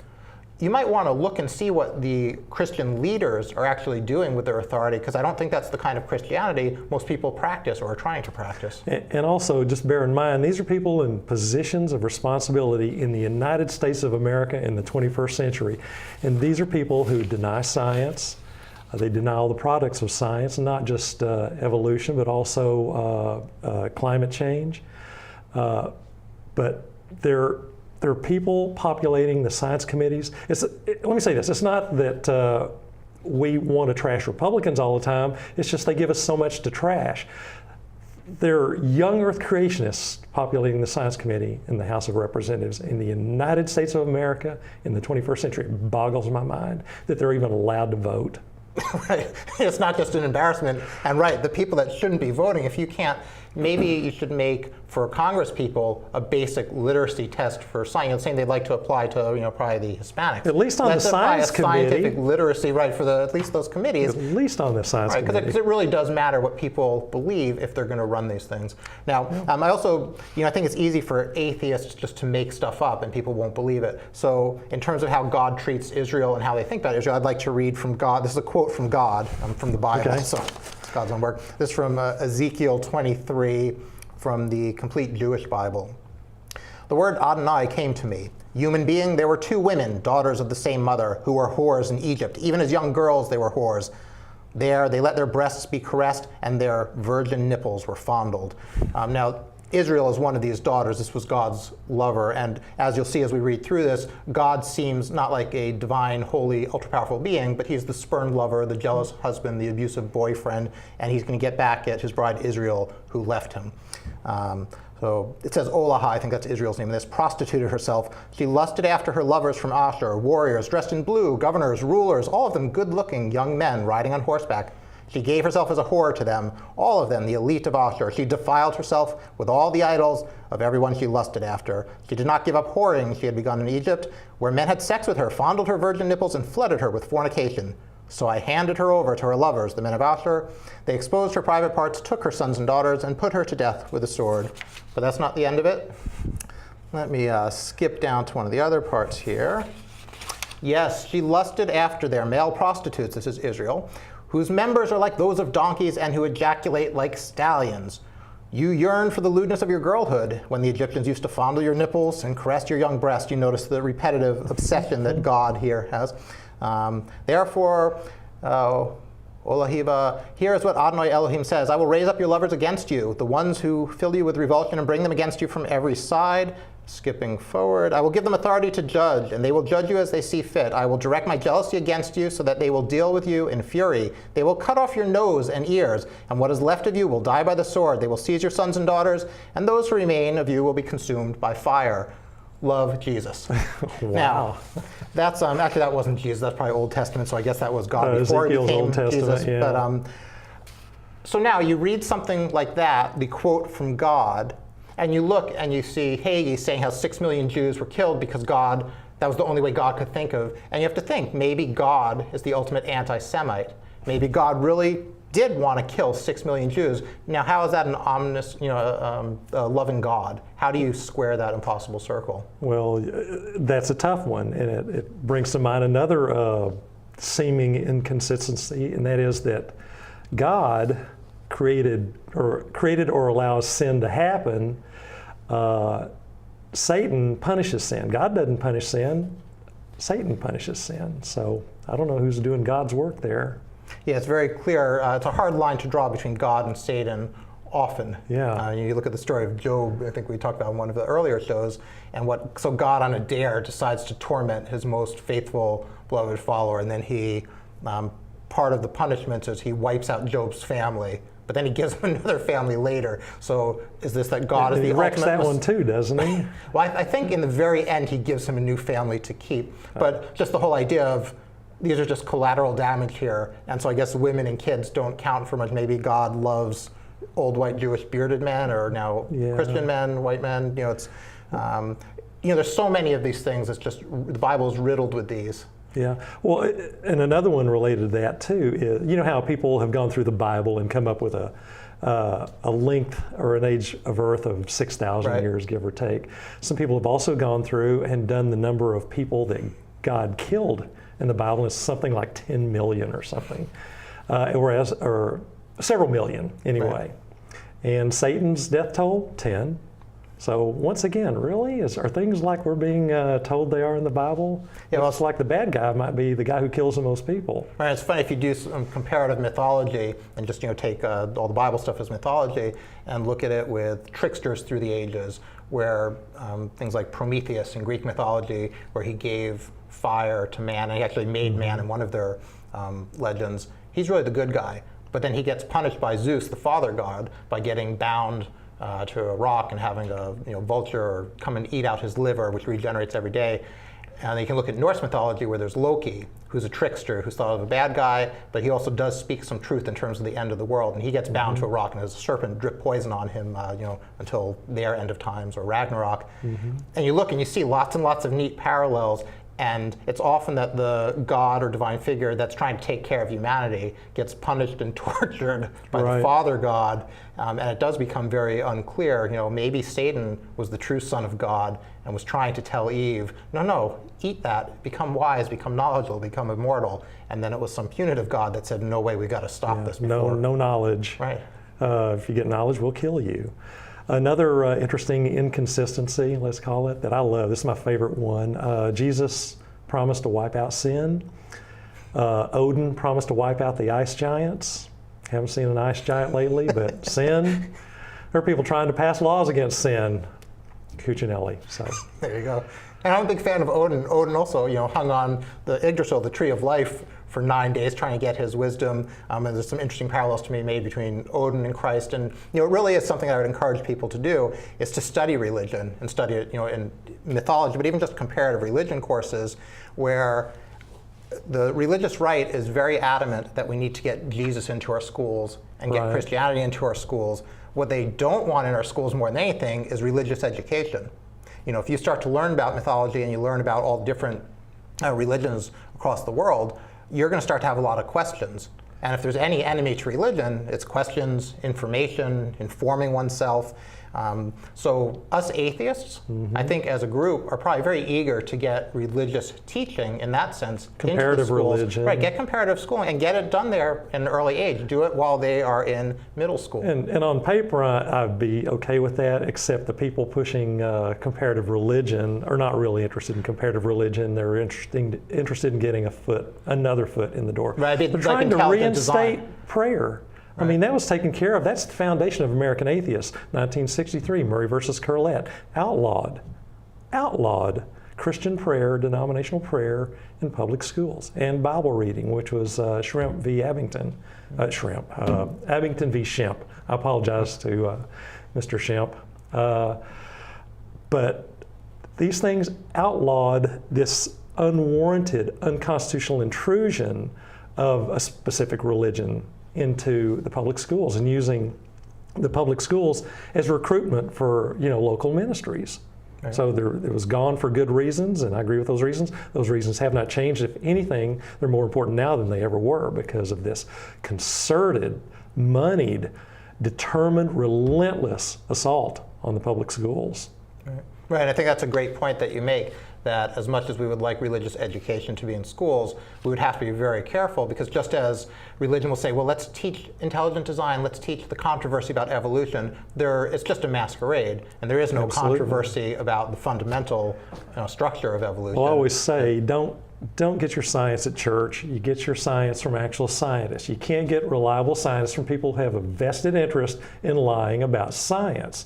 you might want to look and see what the Christian leaders are actually doing with their authority, because I don't think that's the kind of Christianity most people practice or are trying to practice. And also, just bear in mind, these are people in positions of responsibility in the United States of America in the 21st century. And these are people who deny science. They deny all the products of science, not just evolution, but also climate change. But there are people populating the science committees. Let me say this, it's not that we want to trash Republicans all the time, it's just they give us so much to trash. There are young Earth creationists populating the science committee in the House of Representatives in the United States of America in the 21st century. It boggles my mind that they're even allowed to vote. Right. It's not just an embarrassment. And right, the people that shouldn't be voting, if you can't, maybe you should make, for Congress people, a basic literacy test for science, saying they'd like to apply to, you know, probably the Hispanics. At least on the science committee. Scientific literacy, right, for at least those committees. At least on the science committee. Because it really does matter what people believe if they're going to run these things. Now, I also, you know, I think it's easy for atheists just to make stuff up and people won't believe it. So in terms of how God treats Israel and how they think about Israel, I'd like to read from God. This is a quote from God, from the Bible. Okay. So it's God's own work. This is from Ezekiel 23 from the Complete Jewish Bible. The word Adonai came to me. Human being, there were two women, daughters of the same mother, who were whores in Egypt. Even as young girls, they were whores. There, they let their breasts be caressed, and their virgin nipples were fondled. Now, Israel is one of these daughters. This was God's lover. And as you'll see as we read through this, God seems not like a divine, holy, ultra-powerful being, but he's the spurned lover, the jealous husband, the abusive boyfriend, and he's going to get back at his bride Israel, who left him. So it says Olaha, I think that's Israel's name, and this prostituted herself. She lusted after her lovers from Asher, warriors dressed in blue, governors, rulers, all of them good-looking young men riding on horseback. She gave herself as a whore to them, all of them, the elite of Asher. She defiled herself with all the idols of everyone she lusted after. She did not give up whoring she had begun in Egypt, where men had sex with her, fondled her virgin nipples, and flooded her with fornication. So I handed her over to her lovers, the men of Asher. They exposed her private parts, took her sons and daughters, and put her to death with a sword. But that's not the end of it. Let me skip down to one of the other parts here. Yes, she lusted after their male prostitutes, this is Israel, whose members are like those of donkeys and who ejaculate like stallions. You yearn for the lewdness of your girlhood. When the Egyptians used to fondle your nipples and caress your young breast, you notice the repetitive obsession that God here has. Therefore, Olahiba, here is what Adonai Elohim says. I will raise up your lovers against you, the ones who fill you with revulsion, and bring them against you from every side. Skipping forward, I will give them authority to judge, and they will judge you as they see fit. I will direct my jealousy against you so that they will deal with you in fury. They will cut off your nose and ears, and what is left of you will die by the sword. They will seize your sons and daughters, and those who remain of you will be consumed by fire. Love Jesus. Wow. Now, that's actually that wasn't Jesus. That's probably Old Testament. So I guess that was God before he Ezekiel's became Old Testament, Jesus. yeah. But so now you read something like that, the quote from God, and you look and you see Hagee saying how 6 million Jews were killed because that was the only way God could think of. And you have to think, maybe God is the ultimate anti-Semite. maybe God really did want to kill 6 million Jews. Now, how is that an ominous, loving God? How do you square that impossible circle? Well, that's a tough one, and it brings to mind another seeming inconsistency, and that is that God created or allows sin to happen. Satan punishes sin. God doesn't punish sin. Satan punishes sin. So I don't know who's doing God's work there. Yeah, it's very clear. It's a hard line to draw between God and Satan often. Yeah. You look at the story of Job, I think we talked about in one of the earlier shows, and so God on a dare decides to torment his most faithful, beloved follower, and then he, part of the punishment is he wipes out Job's family, but then he gives him another family later. So is this that God is the ultimate... He wrecks that one too, doesn't he? Well, I think in the very end he gives him a new family to keep, but just the whole idea of these are just collateral damage here, and so I guess women and kids don't count for much. Maybe God loves old white Jewish bearded men, or now Christian men, white men. It's there's so many of these things. It's just the Bible is riddled with these. Yeah. Well, and another one related to that too is how people have gone through the Bible and come up with a length or an age of Earth of 6,000 years, give or take. Some people have also gone through and done the number of people that God killed in the Bible is something like 10 million or something, or several million anyway. Right. And Satan's death toll, 10. So once again, really, are things like we're being told they are in the Bible? Yeah, well, it's like the bad guy might be the guy who kills the most people. Right. It's funny if you do some comparative mythology and just take all the Bible stuff as mythology and look at it with tricksters through the ages, where things like Prometheus in Greek mythology, where he gave fire to man, and he actually made man in one of their legends. He's really the good guy, but then he gets punished by Zeus, the father god, by getting bound to a rock and having a vulture come and eat out his liver, which regenerates every day. And you can look at Norse mythology, where there's Loki, who's a trickster, who's thought of a bad guy, but he also does speak some truth in terms of the end of the world. And he gets bound to a rock, and there's a serpent drip poison on him, until their end of times or Ragnarok. And you look and you see lots and lots of neat parallels. And it's often that the God or divine figure that's trying to take care of humanity gets punished and tortured by the Father God. And it does become very unclear. Maybe Satan was the true son of God and was trying to tell Eve, no, eat that, become wise, become knowledgeable, become immortal. And then it was some punitive God that said, no way, we've got to stop this before. No knowledge. Right. If you get knowledge, we'll kill you. Another interesting inconsistency, let's call it, that I love, this is my favorite one. Jesus promised to wipe out sin. Odin promised to wipe out the ice giants. Haven't seen an ice giant lately, but sin. There are people trying to pass laws against sin. Cuccinelli. So there you go. And I'm a big fan of Odin. Odin also, hung on the Yggdrasil, the tree of life, for 9 days trying to get his wisdom. And there's some interesting parallels to be made between Odin and Christ. And it really is something I would encourage people to do, is to study religion and study it, in mythology, but even just comparative religion courses, where the religious right is very adamant that we need to get Jesus into our schools and get Christianity into our schools. What they don't want in our schools more than anything is religious education. If you start to learn about mythology and you learn about all different religions across the world, you're going to start to have a lot of questions. And if there's any enemy to religion, it's questions, information, informing oneself. So us atheists, I think as a group, are probably very eager to get religious teaching in that sense. Comparative religion. Right, get comparative schooling and get it done there in an early age. Do it while they are in middle school. And on paper, I'd be okay with that, except the people pushing comparative religion are not really interested in comparative religion. They're interested in getting another foot in the door. Right, they're trying to reinstate prayer. I mean, that was taken care of. That's the foundation of American atheists. 1963, Murray versus Curlett, outlawed Christian prayer, denominational prayer in public schools, and Bible reading, which was Shrimp v. Abington. Abington v. Shemp. I apologize to Mr. Shemp. But these things outlawed this unwarranted, unconstitutional intrusion of a specific religion into the public schools, and using the public schools as recruitment for local ministries. So it was gone for good reasons, and I agree with those reasons. Those reasons have not changed. If anything, they're more important now than they ever were because of this concerted, moneyed, determined, relentless assault on the public schools. Right, I think that's a great point that you make, that as much as we would like religious education to be in schools, we would have to be very careful, because just as religion will say, well, let's teach intelligent design, let's teach the controversy about evolution, it's just a masquerade, and there is no controversy about the fundamental structure of evolution. Well, I always say, don't get your science at church. You get your science from actual scientists. You can't get reliable science from people who have a vested interest in lying about science.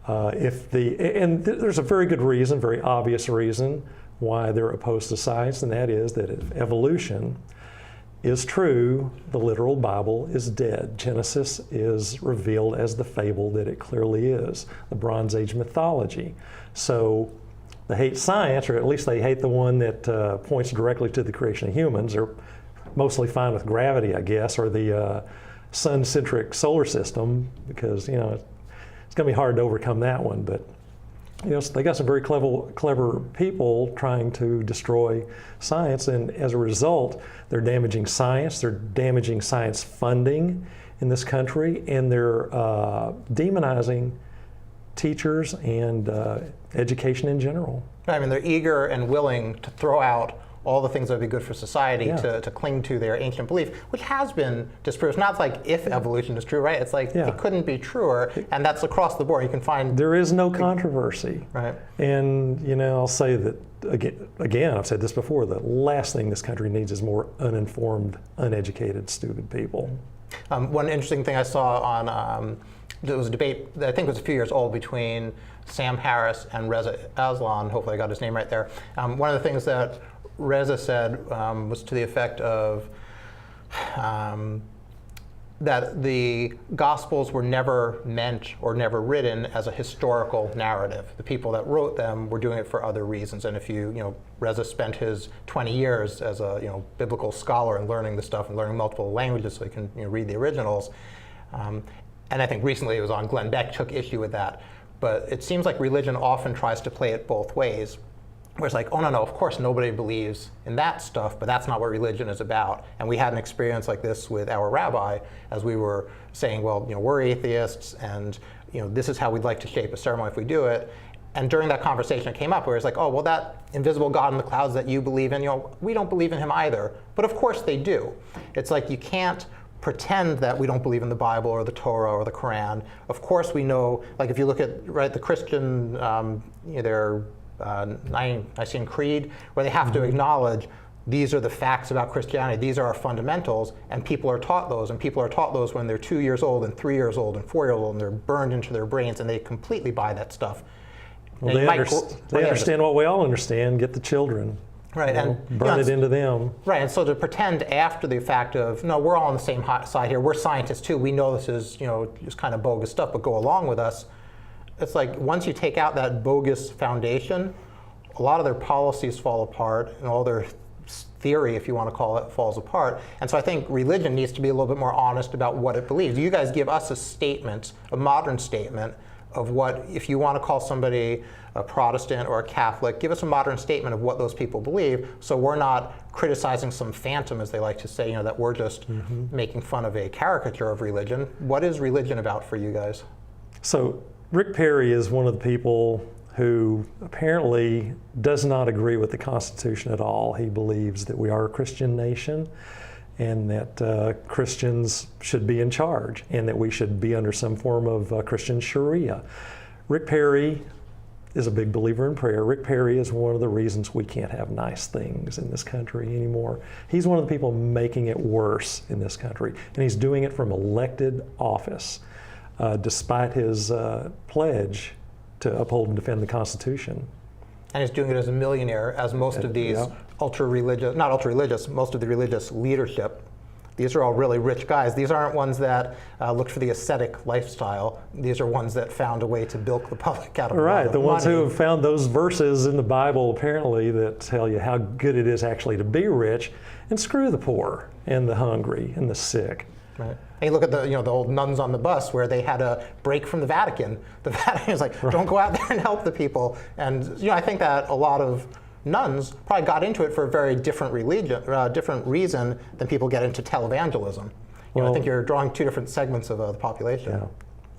And there's a very good reason, very obvious reason why they're opposed to science, and that is that if evolution is true, the literal Bible is dead. Genesis is revealed as the fable that it clearly is, the Bronze Age mythology. So they hate science, or at least they hate the one that points directly to the creation of humans. They're mostly fine with gravity, I guess, or the sun-centric solar system, because, it's going to be hard to overcome that one. But they got some very clever people trying to destroy science, and as a result, they're damaging science. They're damaging science funding in this country, and they're demonizing teachers and education in general. I mean, they're eager and willing to throw out all the things that would be good for society to cling to their ancient belief, which has been disproved. It's not like if evolution is true, right? It's like it couldn't be truer, and that's across the board. You can find... There is no controversy. Right. And, I'll say that, again, I've said this before, the last thing this country needs is more uninformed, uneducated, stupid people. One interesting thing I saw on, there was a debate that I think was a few years old between Sam Harris and Reza Aslan. Hopefully I got his name right there. One of the things that Reza said was to the effect of that the Gospels were never meant or never written as a historical narrative. The people that wrote them were doing it for other reasons. And if Reza spent his 20 years as a biblical scholar and learning the stuff and learning multiple languages so he can read the originals. And I think recently it was on Glenn Beck took issue with that. But it seems like religion often tries to play it both ways. Where it's like, oh, no, of course nobody believes in that stuff, but that's not what religion is about. And we had an experience like this with our rabbi as we were saying, well, we're atheists, and this is how we'd like to shape a ceremony if we do it. And during that conversation it came up where it's like, oh, well, that invisible God in the clouds that you believe in, we don't believe in him either. But of course they do. It's like you can't pretend that we don't believe in the Bible or the Torah or the Quran. Of course we know, like if you look at the Christian, their Nicene Creed, where they have to acknowledge these are the facts about Christianity, these are our fundamentals, and people are taught those, and people are taught those when they're 2 years old and 3 years old and 4 years old, and they're burned into their brains, and they completely buy that stuff. Well, they understand what we all understand, get the children. Right, and burn it into them. Right, and so to pretend after the fact of, no, we're all on the same side here, we're scientists too, we know this is, just kind of bogus stuff, but go along with us. It's like once you take out that bogus foundation, a lot of their policies fall apart, and all their theory, if you want to call it, falls apart. And so I think religion needs to be a little bit more honest about what it believes. You guys give us a statement, a modern statement, of what, if you want to call somebody a Protestant or a Catholic, give us a modern statement of what those people believe, so we're not criticizing some phantom, as they like to say, that we're just making fun of a caricature of religion. What is religion about for you guys? So Rick Perry is one of the people who apparently does not agree with the Constitution at all. He believes that we are a Christian nation and that Christians should be in charge and that we should be under some form of Christian Sharia. Rick Perry is a big believer in prayer. Rick Perry is one of the reasons we can't have nice things in this country anymore. He's one of the people making it worse in this country, and he's doing it from elected office, despite his pledge to uphold and defend the Constitution. And he's doing it as a millionaire, as most of these ultra-religious, not ultra-religious, most of the religious leadership. These are all really rich guys. These aren't ones that looked for the ascetic lifestyle. These are ones that found a way to bilk the public out of right, the ones money. who have found those verses in the Bible, apparently, that tell you how good it is actually to be rich and screw the poor and the hungry and the sick. Right. And you look at the old nuns on the bus where they had a break from the Vatican. The Vatican is like, don't go out there and help the people. And I think that a lot of nuns probably got into it for a very different different reason than people get into televangelism. I think you're drawing two different segments of the population. Yeah.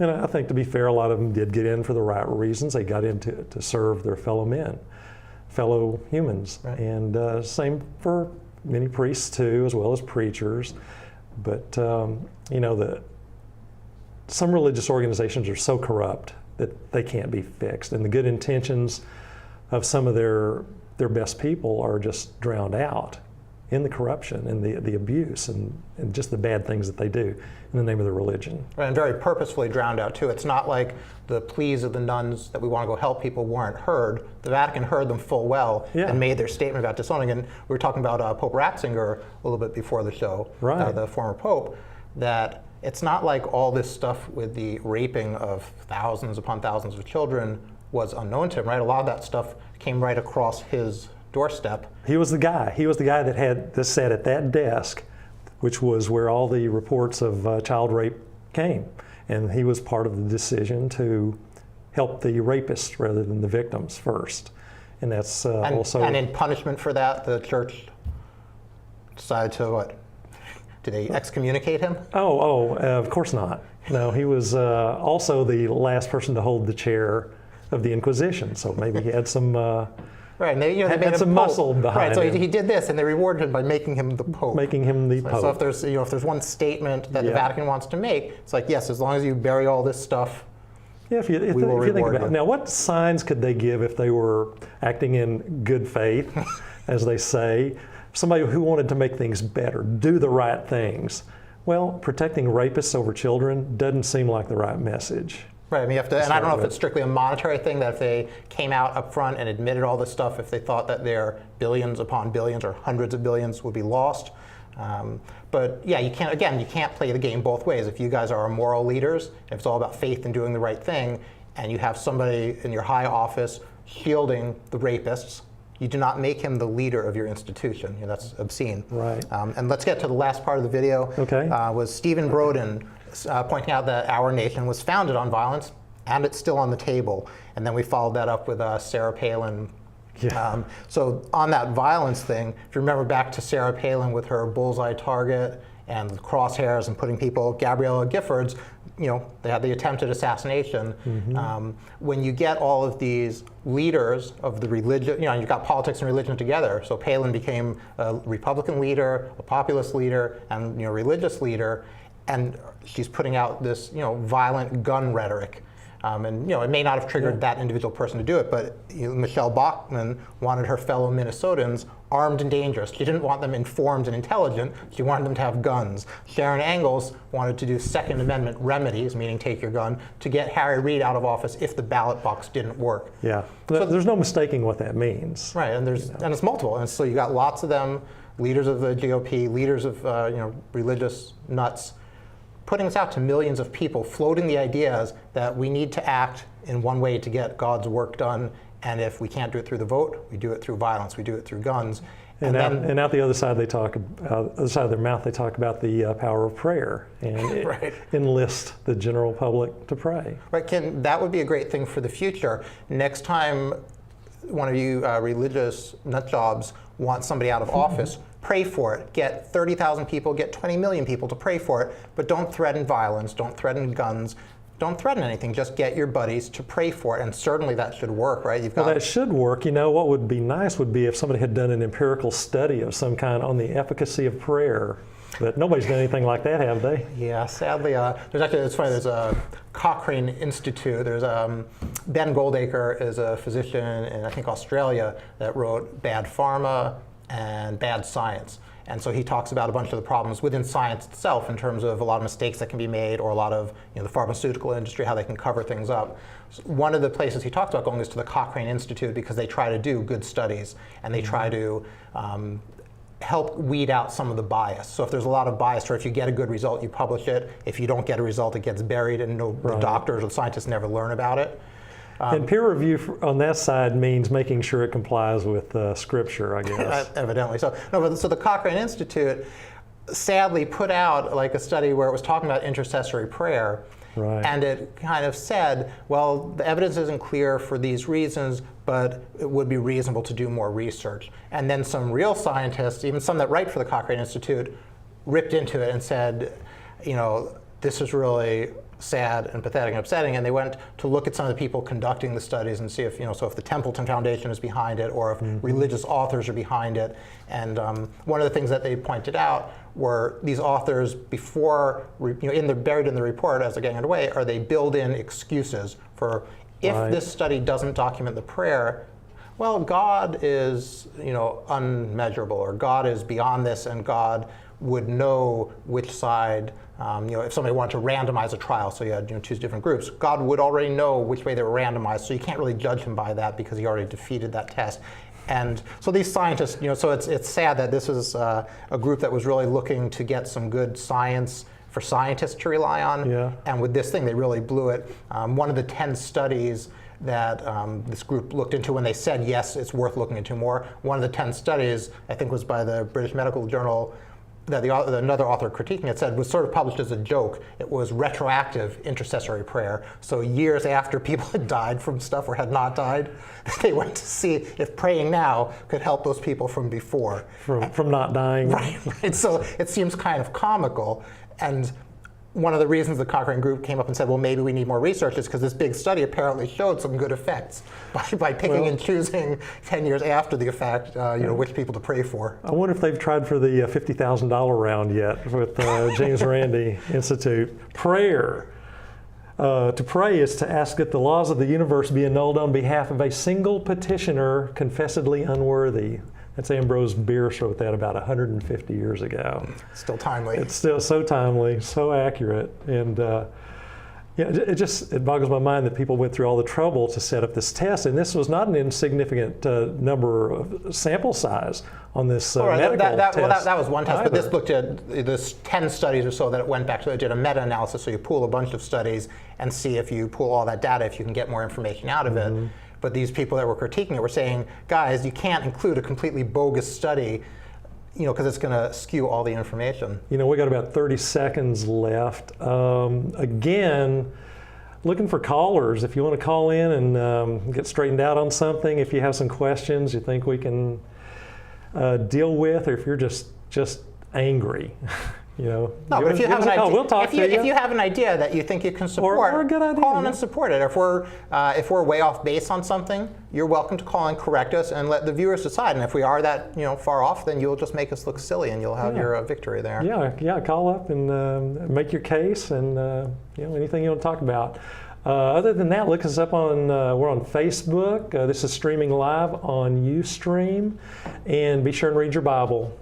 And I think, to be fair, a lot of them did get in for the right reasons. They got in to serve their fellow men, fellow humans. Right. And same for many priests too, as well as preachers. But some religious organizations are so corrupt that they can't be fixed, and the good intentions of some of their best people are just drowned out in the corruption and the abuse and just the bad things that they do in the name of their religion. Right, and very purposefully drowned out too. It's not like the pleas of the nuns that we want to go help people weren't heard. The Vatican heard them full well and made their statement about disowning. And we were talking about Pope Ratzinger a little bit before the show, the former Pope, that it's not like all this stuff with the raping of thousands upon thousands of children was unknown to him, right? A lot of that stuff came right across his doorstep. He was the guy. He was the guy that sat at that desk, which was where all the reports of child rape came. And he was part of the decision to help the rapists rather than the victims first. And that's also... And in punishment for that, the church decided to what? Did they excommunicate him? Of course not. No, he was also the last person to hold the chair of the Inquisition, so maybe he had some... Right, and they made some muscle behind him. Right, so he did this, and they rewarded him by making him the Pope. Making him the Pope. So if there's one statement that the Vatican wants to make, it's like, yes, as long as you bury all this stuff, if you think about it. Now, what signs could they give if they were acting in good faith, as they say? Somebody who wanted to make things better, do the right things. Well, protecting rapists over children doesn't seem like the right message. Right, I mean, you have to, and I don't know if it's strictly a monetary thing, that if they came out up front and admitted all this stuff, if they thought that their billions upon billions or hundreds of billions would be lost. But yeah, you can't play the game both ways. If you guys are moral leaders, if it's all about faith and doing the right thing, and you have somebody in your high office shielding the rapists, you do not make him the leader of your institution. That's obscene. Right. And let's get to the last part of the video. Okay. Was Stephen Broden pointing out that our nation was founded on violence, and it's still on the table. And then we followed that up with Sarah Palin. Yeah. So on that violence thing, if you remember back to Sarah Palin with her bullseye target and the crosshairs and putting people, Gabriella Giffords, they had the attempted assassination. Mm-hmm. When you get all of these leaders of the religion, you've got politics and religion together. So Palin became a Republican leader, a populist leader, and religious leader, and she's putting out this violent gun rhetoric. And it may not have triggered that individual person to do it, but Michelle Bachmann wanted her fellow Minnesotans armed and dangerous. She didn't want them informed and intelligent. She wanted them to have guns. Sharon Engels wanted to do Second Amendment remedies, meaning take your gun, to get Harry Reid out of office if the ballot box didn't work. Yeah, so there's no mistaking what that means. Right, and and it's multiple, and so you got lots of them, leaders of the GOP, leaders of religious nuts, putting this out to millions of people, floating the ideas that we need to act in one way to get God's work done, and if we can't do it through the vote, we do it through violence, we do it through guns. And out the other side, they talk, other side of their mouth, they talk about the power of prayer and right. enlist the general public to pray. Right, Ken, that would be a great thing for the future. Next time one of you religious nut jobs wants somebody out of office, pray for it. Get 30,000 people, get 20 million people to pray for it, but don't threaten violence, don't threaten guns, don't threaten anything. Just get your buddies to pray for it, and certainly that should work, right? Well, that should work. What would be nice would be if somebody had done an empirical study of some kind on the efficacy of prayer. But nobody's done anything like that, have they? Yeah, sadly, there's actually, it's funny, there's a Cochrane Institute. There's Ben Goldacre is a physician in, I think, Australia that wrote Bad Pharma and Bad Science. And so he talks about a bunch of the problems within science itself in terms of a lot of mistakes that can be made, or a lot of the pharmaceutical industry, how they can cover things up. So one of the places he talks about going is to the Cochrane Institute, because they try to do good studies and they try to help weed out some of the bias. So if there's a lot of bias, or if you get a good result, you publish it. If you don't get a result, it gets buried and the doctors or the scientists never learn about it. And peer review on that side means making sure it complies with Scripture, I guess. Evidently. So the Cochrane Institute, sadly put out like a study where it was talking about intercessory prayer. Right. And it kind of said, well, the evidence isn't clear for these reasons, but it would be reasonable to do more research. And then some real scientists, even some that write for the Cochrane Institute, ripped into it and said, you know, this is really sad and pathetic and upsetting. And they went to look at some of the people conducting the studies and see if, you know, so if the Templeton Foundation is behind it or if religious authors are behind it. And one of the things that they pointed out were these authors before, you know, buried in the report as they're getting underway, are they build in excuses for if this study doesn't document the prayer, well, God is, you know, unmeasurable, or God is beyond this, and God would know which side, you know, if somebody wanted to randomize a trial, so you had, you know, 2 different groups, God would already know which way they were randomized, so you can't really judge him by that because he already defeated that test. And so these scientists, you know, so it's sad that this is a group that was really looking to get some good science for scientists to rely on. Yeah. And with this thing, they really blew it. One of the 10 studies that this group looked into when they said, yes, it's worth looking into more, one of the 10 studies, I think was by the British Medical Journal, that another author critiquing it said was sort of published as a joke. It was retroactive intercessory prayer. So years after people had died from stuff or had not died, they went to see if praying now could help those people from before. From not dying. Right. So it seems kind of comical. And one of the reasons the Cochrane Group came up and said, well, maybe we need more research is because this big study apparently showed some good effects by picking and choosing 10 years after the effect, you know, which people to pray for. I wonder if they've tried for the $50,000 round yet with James Randi Institute. Prayer. To pray is to ask that the laws of the universe be annulled on behalf of a single petitioner confessedly unworthy. That's Ambrose Bierce wrote that about 150 years ago. Still timely. It's still so timely, so accurate, and yeah, it boggles my mind that people went through all the trouble to set up this test, and this was not an insignificant number of sample size on this medical test. Well, that was one test, but this looked at this 10 studies or so that it went back to. It did a meta-analysis, so you pool a bunch of studies and see if you pool all that data, if you can get more information out of it. But these people that were critiquing it were saying, guys, you can't include a completely bogus study, you know, because it's going to skew all the information. You know, we got about 30 seconds left. Again, looking for callers. If you want to call in and get straightened out on something, if you have some questions you think we can deal with, or if you're just angry. You know, no, but if you have an idea, we'll talk to you. If you have an idea that you think you can support, or a good idea, call in and support it. If we're way off base on something, you're welcome to call and correct us and let the viewers decide. And if we are that, you know, far off, then you'll just make us look silly and you'll have your victory there. Yeah, call up and make your case and you know, anything you want to talk about. Other than that, look us up on, we're on Facebook. This is streaming live on Ustream. And be sure and read your Bible.